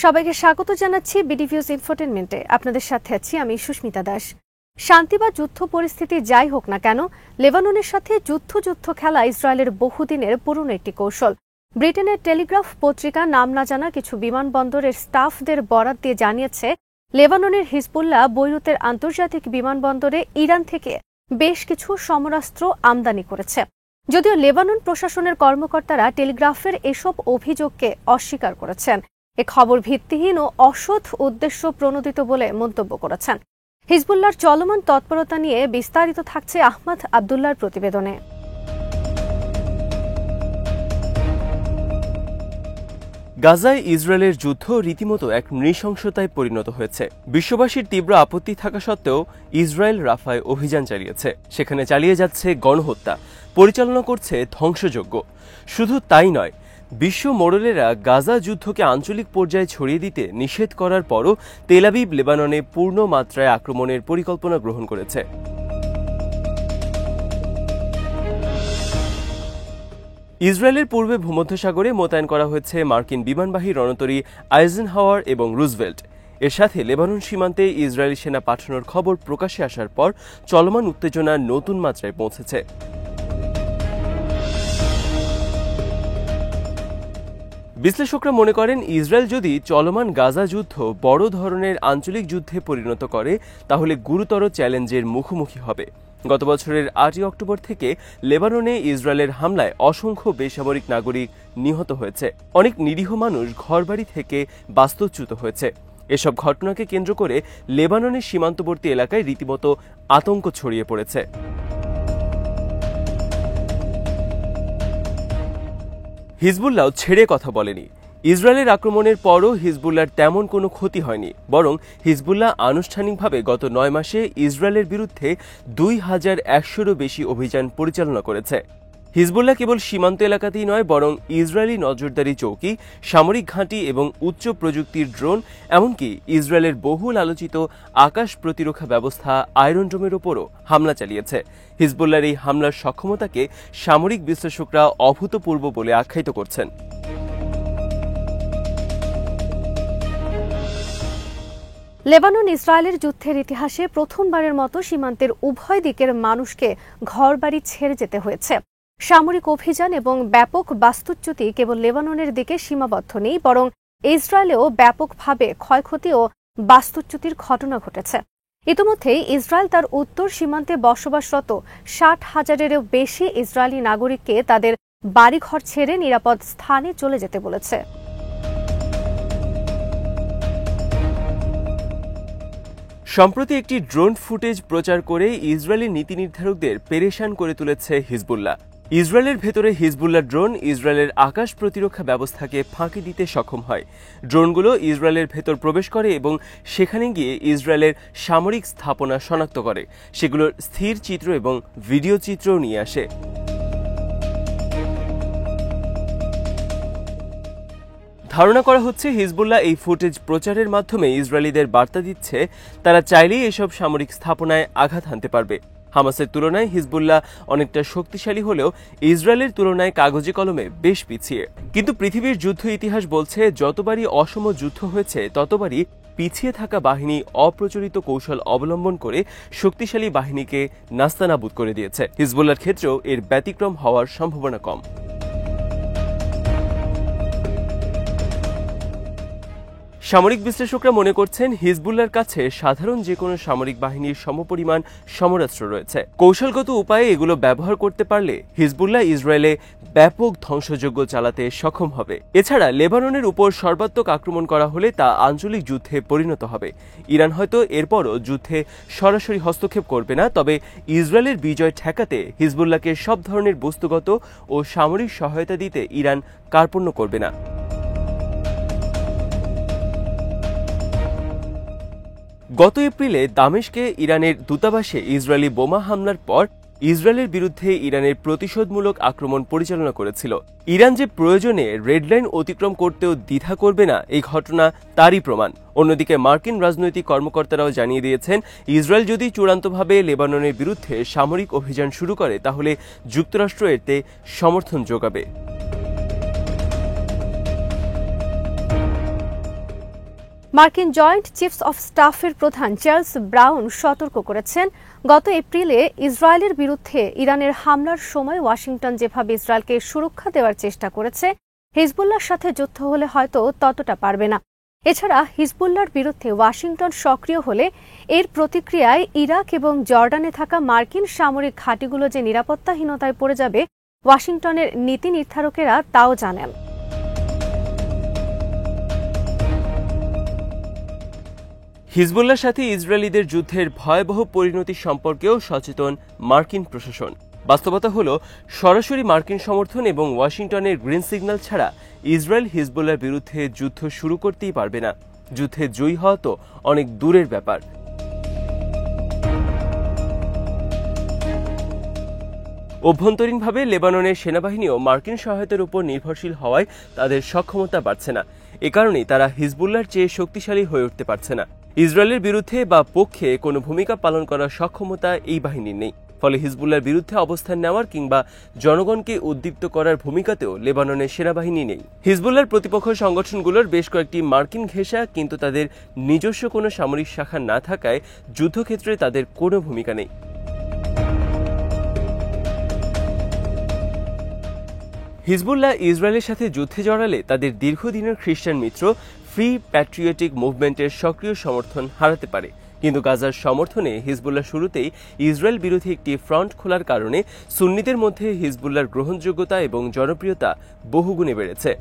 সবাইকে স্বাগত জানাচ্ছি বিডিভিউজ ইনফোটেনমেন্টে। আপনাদের সাথে আছি আমি সুস্মিতা দাস। শান্তি বা যুদ্ধ পরিস্থিতি যাই হোক না কেন, লেবাননের সাথে যুদ্ধ খেলা ইসরায়েলের বহুদিনের পুরনো একটি কৌশল। ব্রিটেনের টেলিগ্রাফ পত্রিকা নাম না জানা কিছু বিমানবন্দরের স্টাফদের বরাত দিয়ে জানিয়েছে, লেবাননের হিজবুল্লাহ বৈরুতের আন্তর্জাতিক বিমানবন্দরে ইরান থেকে বেশ কিছু সমরাস্ত্র আমদানি করেছে। যদিও লেবানন প্রশাসনের কর্মকর্তারা টেলিগ্রাফের এসব অভিযোগকে অস্বীকার করেছেন। এ খবর ভিত্তিহীন ও অসৎ উদ্দেশ্য প্রণোদিত বলে মন্তব্য করেছেন। হিজবুল্লাহর চলমান তৎপরতা নিয়ে বিস্তারিত থাকছে আহমদ আবদুল্লাহর প্রতিবেদনে। গাজায় ইসরায়েলের যুদ্ধ রীতিমতো এক নৃশংসতায় পরিণত হয়েছে। বিশ্ববাসীর তীব্র আপত্তি থাকা সত্ত্বেও ইসরায়েল রাফায় অভিযান চালিয়েছে। সেখানে চালিয়ে যাচ্ছে গণহত্যা, পরিচালনা করছে ধ্বংসযজ্ঞ। শুধু তাই নয়, বিশ্ব মোড়লেরা গাজা যুদ্ধকে আঞ্চলিক পর্যায়ে ছড়িয়ে দিতে নিষেধ করার পরও তেল আবিব লেবাননে পূর্ণ মাত্রায় আক্রমণের পরিকল্পনা গ্রহণ করেছে। ইসরায়েলের পূর্বে ভূমধ্যসাগরে মোতায়েন করা হয়েছে মার্কিন বিমানবাহী রণতরী আইজেনহাওয়ার এবং রুজভেল্ট। এর সাথে লেবানন সীমান্তে ইসরায়েলি সেনা পাঠানোর খবর প্রকাশ্যে আসার পর চলমান উত্তেজনা নতুন মাত্রায় পৌঁছেছে। বিশ্লেষকরা মনে করেন, ইসরায়েল যদি চলমান গাজা যুদ্ধ বড় ধরনের আঞ্চলিক যুদ্ধে পরিণত করে তাহলে গুরুতর চ্যালেঞ্জের মুখোমুখি হবে। গত বছরের 8 অক্টোবর থেকে লেবাননে ইসরায়েলের হামলায় অসংখ্য বেসামরিক নাগরিক নিহত হয়েছে। অনেক নিরীহ মানুষ ঘরবাড়ি থেকে বাস্তুচ্যুত হয়েছে। এসব ঘটনাকে কেন্দ্র করে লেবাননের সীমান্তবর্তী এলাকায় রীতিমতো আতঙ্ক ছড়িয়ে পড়েছে। হিজবুল্লাহ ছেড়ে কথা বলেনি। ইসরায়েলের আক্রমণের পরও হিজবুল্লাহর তেমন কোনো ক্ষতি হয়নি, বরং হিজবুল্লাহ আনুষ্ঠানিকভাবে গত 9 মাসে ইসরায়েলের বিরুদ্ধে 2100-এরও বেশি অভিযান পরিচালনা করেছে। হিজবুল্লাহ কেবল সীমান্ত এলাকাতেই নয়, বরং ইসরায়েলি নজরদারি চৌকি, সামরিক ঘাঁটি এবং উচ্চ প্রযুক্তির ড্রোন, এমনকি ইসরায়েলের বহুল আলোচিত আকাশ প্রতিরক্ষা ব্যবস্থা আয়রন ডোমের ওপরও হামলা চালিয়েছে। হিজবুল্লাহর এই হামলার সক্ষমতাকে সামরিক বিশ্লেষকরা অভূতপূর্ব বলে আখ্যায়িত করছেন। লেবানন ইসরায়েলের যুদ্ধের ইতিহাসে প্রথমবারের মতো সীমান্তের উভয় দিকের মানুষকে ঘরবাড়ি ছেড়ে যেতে হয়েছে। সামরিক অভিযান এবং ব্যাপক বাস্তুচ্যুতি কেবল লেবাননের দিকে সীমাবদ্ধ নেই, বরং ইসরায়েলেও ব্যাপকভাবে ক্ষয়ক্ষতি ও বাস্তুচ্যুতির ঘটনা ঘটেছে। ইতিমধ্যেই ইসরায়েল তার উত্তর সীমান্তে বসবাসরত 60,000-এরও বেশি ইসরায়েলি নাগরিককে তাদের বাড়িঘর ছেড়ে নিরাপদ স্থানে চলে যেতে বলেছে। সম্প্রতি একটি ড্রোন ফুটেজ প্রচার করে ইসরায়েলি নীতি নির্ধারকদের পেরেশান করে তুলেছে হিজবুল্লাহ। ইসরায়েলের ভেতরে হিজবুল্লাহ ড্রোন ইসরায়েলের আকাশ প্রতিরক্ষা ব্যবস্থাকে ফাঁকি দিতে সক্ষম হয়। ড্রোনগুলো ইসরায়েলের ভেতর প্রবেশ করে এবং সেখানে গিয়ে ইসরায়েলের সামরিক স্থাপনা শনাক্ত করে। সেগুলোর স্থির চিত্র এবং ভিডিও চিত্রও নিয়ে আসে। ধারণা করা হচ্ছে, হিজবুল্লাহ এই ফুটেজ প্রচারের মাধ্যমে ইসরায়েলিদের বার্তা দিচ্ছে তারা চাইলেই এসব সামরিক স্থাপনায় আঘাত হানতে পারবে। হামাসের তুলনায় হিজবুল্লাহ অনেকটা শক্তিশালী হলেও ইসরায়েলের তুলনায় কাগজে কলমে বেশ পিছিয়ে। কিন্তু পৃথিবীর যুদ্ধ ইতিহাস বলছে, যতবারই অসম যুদ্ধ হয়েছে ততবারই পিছিয়ে থাকা বাহিনী অপ্রচলিত কৌশল অবলম্বন করে শক্তিশালী বাহিনীকে নাস্তানাবুদ করে দিয়েছে। হিজবুল্লাহর ক্ষেত্রেও এর ব্যতিক্রম হওয়ার সম্ভাবনা কম। সামরিক বিশ্লেষকরা মনে করছেন, হিজবুল্লাহর কাছে সাধারণ যে কোনো সামরিক বাহিনীর সমপরিমাণ সমরাস্ত্র রয়েছে। কৌশলগত উপায়ে এগুলো ব্যবহার করতে পারলে হিজবুল্লাহ ইসরায়েলে ব্যাপক ধ্বংসযজ্ঞ চালাতে সক্ষম হবে। এছাড়া লেবাননের উপর সর্বাত্মক আক্রমণ করা হলে তা আঞ্চলিক যুদ্ধে পরিণত হবে। ইরান হয়তো এরপরও যুদ্ধে সরাসরি হস্তক্ষেপ করবে না, তবে ইসরায়েলের বিজয় ঠেকাতে হিজবুল্লাহকে সব ধরনের বস্তুগত ও সামরিক সহায়তা দিতে ইরান কার্পণ্য করবে না। গত এপ্রিলে দামেস্কে ইরানের দূতাবাসে ইসরায়েলি বোমা হামলার পর ইসরায়েলের বিরুদ্ধে ইরানের প্রতিশোধমূলক আক্রমণ পরিচালনা করেছিল। ইরান যে প্রয়োজনে রেডলাইন অতিক্রম করতেও দ্বিধা করবে না, এই ঘটনা তারই প্রমাণ। অন্যদিকে মার্কিন রাজনৈতিক কর্মকর্তারাও জানিয়ে দিয়েছেন, ইসরায়েল যদি চূড়ান্তভাবে লেবাননের বিরুদ্ধে সামরিক অভিযান শুরু করে তাহলে যুক্তরাষ্ট্র এতে সমর্থন যোগাবে। মার্কিন জয়েন্ট চিফস অফ স্টাফের প্রধান চার্লস ব্রাউন সতর্ক করেছেন, গত এপ্রিলে ইসরায়েলের বিরুদ্ধে ইরানের হামলার সময় ওয়াশিংটন যেভাবে ইসরায়েলকে সুরক্ষা দেওয়ার চেষ্টা করেছে, হিজবুল্লাহর সাথে যুদ্ধ হলে হয়তো ততটা পারবে না। এছাড়া হিজবুল্লাহর বিরুদ্ধে ওয়াশিংটন সক্রিয় হলে এর প্রতিক্রিয়ায় ইরাক এবং জর্ডানে থাকা মার্কিন সামরিক ঘাঁটিগুলো যে নিরাপত্তাহীনতায় পড়ে যাবে, ওয়াশিংটনের নীতি নির্ধারকেরা তাও জানেন। হিজবুল্লাহর সাথে ইসরায়েলিদের যুদ্ধের ভয়াবহ পরিণতি সম্পর্কেও সচেতন মার্কিন প্রশাসন। বাস্তবতা হল, সরাসরি মার্কিন সমর্থন এবং ওয়াশিংটনের গ্রিন সিগন্যাল ছাড়া ইসরায়েল হিজবুল্লাহর বিরুদ্ধে যুদ্ধ শুরু করতেই পারবে না। যুদ্ধে জয়ী হওয়া তো অনেক দূরের ব্যাপার। অভ্যন্তরীণভাবে লেবাননের সেনাবাহিনীও মার্কিন সহায়তার উপর নির্ভরশীল হওয়ায় তাদের সক্ষমতা বাড়ছে না। এ কারণেই তারা হিজবুল্লাহর চেয়ে শক্তিশালী হয়ে উঠতে পারছে না। ইসরায়েলের বিরুদ্ধে বা পক্ষে কোনো ভূমিকা পালন করার সক্ষমতা এই বাহিনীর নেই। ফলে হিজবুল্লাহর বিরুদ্ধে অবস্থান নেওয়ার কিংবা জনগণকে উদ্দীপ্ত করার ভূমিকাতেও লেবাননের সেনাবাহিনী নেই। হিজবুল্লাহর প্রতিপক্ষ সংগঠনগুলোর বেশ কয়েকটি মার্কিন ঘেঁষা, কিন্তু তাদের নিজস্ব কোনো সামরিক শাখা না থাকায় যুদ্ধক্ষেত্রে তাদের কোনো ভূমিকা নেই। হিজবুল্লাহ ইসরায়েলের সাথে যুদ্ধে জড়ালে তাদের দীর্ঘদিনের খ্রিস্টান মিত্র ফ্রি প্যাট্রিয়টিক মুভমেন্টের সক্রিয় সমর্থন হারাতে পারে। কিন্তু গাজার সমর্থনে হিজবুল্লাহ শুরুতেই ইসরায়েল বিরোধী একটি ফ্রন্ট খোলার কারণে সুন্নিদের মধ্যে হিজবুল্লাহর গ্রহণযোগ্যতা এবং জনপ্রিয়তা বহুগুণে বেড়েছে।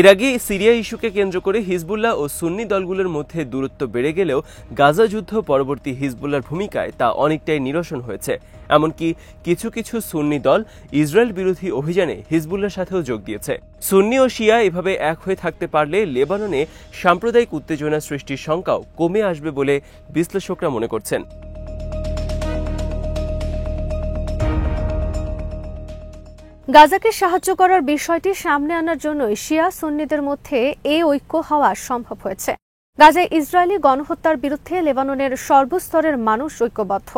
এর আগে সিরিয়া ইস্যুকে কেন্দ্র করে হিজবুল্লাহ ও সুন্নি দলগুলোর মধ্যে দূরত্ব বেড়ে গেলেও গাজা যুদ্ধ পরবর্তী হিজবুল্লাহর ভূমিকায় তা অনেকটাই নিরসন হয়েছে। এমনকি কিছু কিছু সুন্নি দল ইসরায়েল বিরোধী অভিযানে হিজবুল্লাহর সাথেও যোগ দিয়েছে। সুন্নি ও শিয়া এভাবে এক হয়ে থাকতে পারলে লেবাননে সাম্প্রদায়িক উত্তেজনা সৃষ্টির শঙ্কাও কমে আসবে বলে বিশ্লেষকরা মনে করছেন। গাজাকে সাহায্য করার বিষয়টি সামনে আনার জন্য শিয়া সুন্নিদের মধ্যে এই ঐক্য হওয়া সম্ভব হয়েছে। গাজায় ইসরায়েলি গণহত্যার বিরুদ্ধে লেবাননের সর্বস্তরের মানুষ ঐক্যবদ্ধ।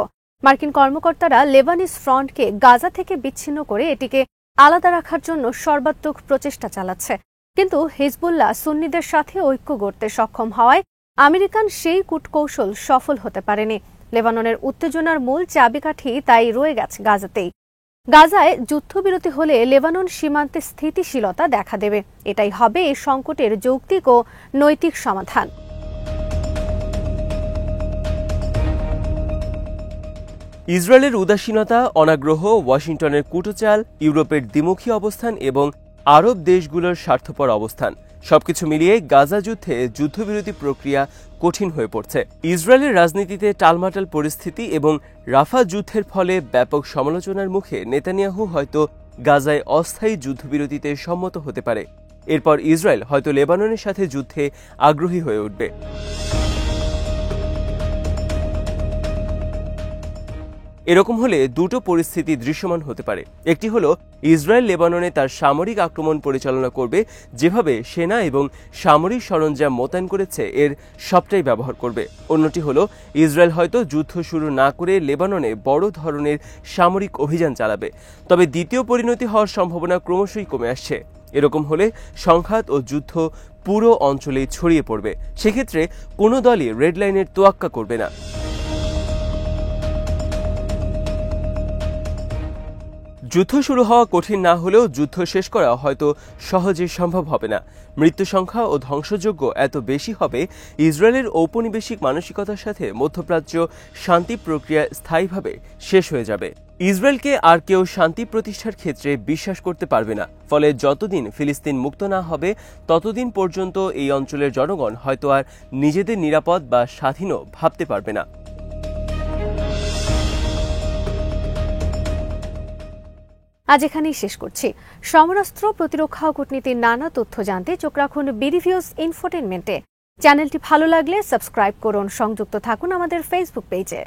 মার্কিন কর্মকর্তারা লেবানিজ ফ্রন্টকে গাজা থেকে বিচ্ছিন্ন করে এটিকে আলাদা রাখার জন্য সর্বাত্মক প্রচেষ্টা চালাচ্ছে। কিন্তু হিজবুল্লাহ সুন্নিদের সাথে ঐক্য গড়তে সক্ষম হওয়ায় আমেরিকান সেই কূটকৌশল সফল হতে পারেনি। লেবাননের উত্তেজনার মূল চাবিকাঠি তাই রয়ে গেছে গাজাতেই। গাজায় যুদ্ধবিরতি হলে লেবানন সীমান্তে স্থিতিশীলতা দেখা দেবে। এটাই হবে এই সংকটের যৌক্তিক ও নৈতিক সমাধান। ইসরায়েলের উদাসীনতা, অনাগ্রহ, ওয়াশিংটনের কূটচাল, ইউরোপের দ্বিমুখী অবস্থান এবং আরব দেশগুলোর স্বার্থপর অবস্থান সবকিছু মিলিয়ে গাজা যুদ্ধে যুদ্ধবিরতি প্রক্রিয়া কঠিন হয়ে পড়ছে। ইসরায়েলের রাজনীতিতে টালমাটাল পরিস্থিতি এবং রাফা যুদ্ধের ফলে ব্যাপক সমালোচনার মুখে নেতানিয়াহু হয়তো গাজায় অস্থায়ী যুদ্ধবিরতিতে সম্মত হতে পারে। এরপর ইসরায়েল হয়তো লেবাননের সাথে যুদ্ধে আগ্রহী হয়ে উঠবে। এরকম হলে দুটো পরিস্থিতি দৃশ্যমান হতে পারে। একটি হলো, ইসরায়েল লেবাননে তার সামরিক আক্রমণ পরিচালনা করবে, যেভাবে সেনা এবং সামরিক সরঞ্জাম মোতায়েন করেছে এর সবটাই ব্যবহার করবে। অন্যটি হলো, ইসরায়েল হয়তো যুদ্ধ শুরু না করে লেবাননে বড় ধরনের সামরিক অভিযান চালাবে। তবে দ্বিতীয় পরিণতি হওয়ার সম্ভাবনা ক্রমশই কমে আসছে। এরকম হলে সংঘাত ও যুদ্ধ পুরো অঞ্চলেই ছড়িয়ে পড়বে। সেক্ষেত্রে কোনো দলই রেড লাইনের তোয়াক্কা করবে না। যুদ্ধ শুরু হওয়া কঠিন না হলেও যুদ্ধ শেষ করা হয়তো সহজে সম্ভব হবে না। মৃত্যু সংখ্যা ও ধ্বংসযজ্ঞ এত বেশি হবে, ইসরায়েলের ঔপনিবেশিক মানসিকতার সাথে মধ্যপ্রাচ্য শান্তি প্রক্রিয়া স্থায়ীভাবে শেষ হয়ে যাবে। ইসরায়েলকে আর কেউ শান্তি প্রতিষ্ঠার ক্ষেত্রে বিশ্বাস করতে পারবে না। ফলে যতদিন ফিলিস্তিন মুক্ত না হবে, ততদিন পর্যন্ত এই অঞ্চলের জনগণ হয়তো আর নিজেদের নিরাপদ বা স্বাধীনও ভাবতে পারবে না। আজ এখানেই শেষ করছি। সমরাস্ত্র, প্রতিরক্ষা ও কূটনীতির নানা তথ্য জানতে চোখ রাখুন বিডিভিউজ ইনফোটেইনমেন্টে। চ্যানেলটি ভালো লাগলে সাবস্ক্রাইব করুন, সংযুক্ত থাকুন আমাদের ফেসবুক পেজে।